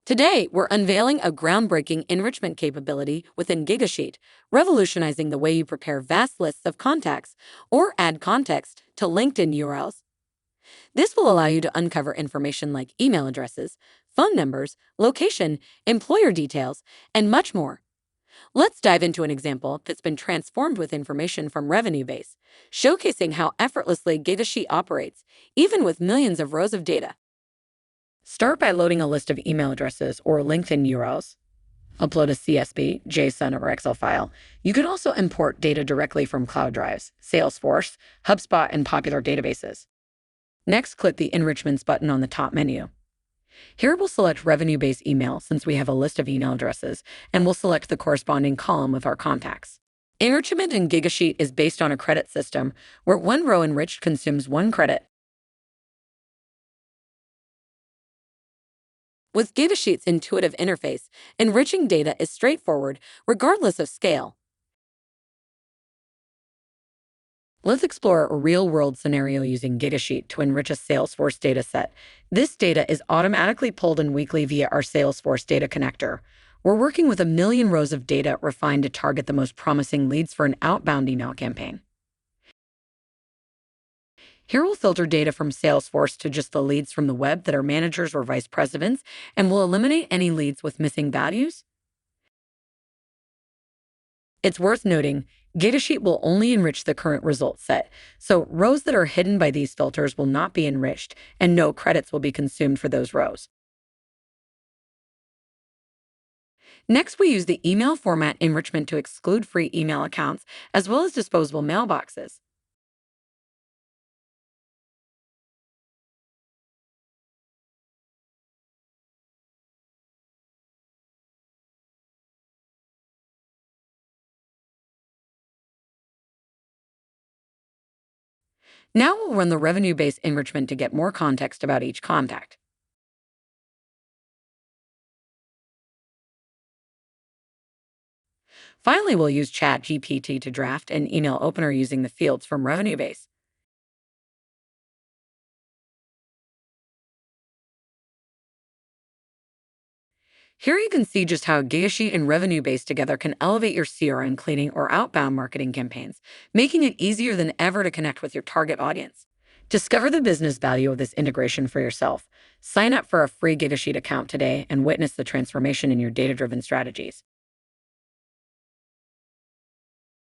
Today, we're unveiling a groundbreaking enrichment capability within Gigasheet, revolutionizing the way you prepare vast lists of contacts or add context to LinkedIn URLs. This will allow you to uncover information like email addresses, phone numbers, location, employer details, and much more. Let's dive into an example that's been transformed with information from Revenue Base, showcasing how effortlessly Gigasheet operates, even with millions of rows of data. Start by loading a list of email addresses or LinkedIn URLs. Upload a CSV, JSON, or Excel file. You can also import data directly from cloud drives, Salesforce, HubSpot, and popular databases. Next, click the Enrichments button on the top menu. Here we'll select Revenue-Based Email since we have a list of email addresses, and we'll select the corresponding column with our contacts. Enrichment in Gigasheet is based on a credit system where one row enriched consumes one credit. With Gigasheet's intuitive interface, enriching data is straightforward regardless of scale. Let's explore a real-world scenario using Gigasheet to enrich a Salesforce dataset. This data is automatically pulled in weekly via our Salesforce data connector. We're working with 1 million rows of data refined to target the most promising leads for an outbound email campaign. Here we'll filter data from Salesforce to just the leads from the web that are managers or vice presidents, and we'll eliminate any leads with missing values. It's worth noting, Gigasheet will only enrich the current result set, so rows that are hidden by these filters will not be enriched, and no credits will be consumed for those rows. Next, we use the email format enrichment to exclude free email accounts as well as disposable mailboxes. Now we'll run the revenue-based enrichment to get more context about each contact. Finally, we'll use ChatGPT to draft an email opener using the fields from Revenue Base. Here you can see just how Gigasheet and Revenue Base together can elevate your CRM cleaning or outbound marketing campaigns, making it easier than ever to connect with your target audience. Discover the business value of this integration for yourself. Sign up for a free Gigasheet account today and witness the transformation in your data-driven strategies.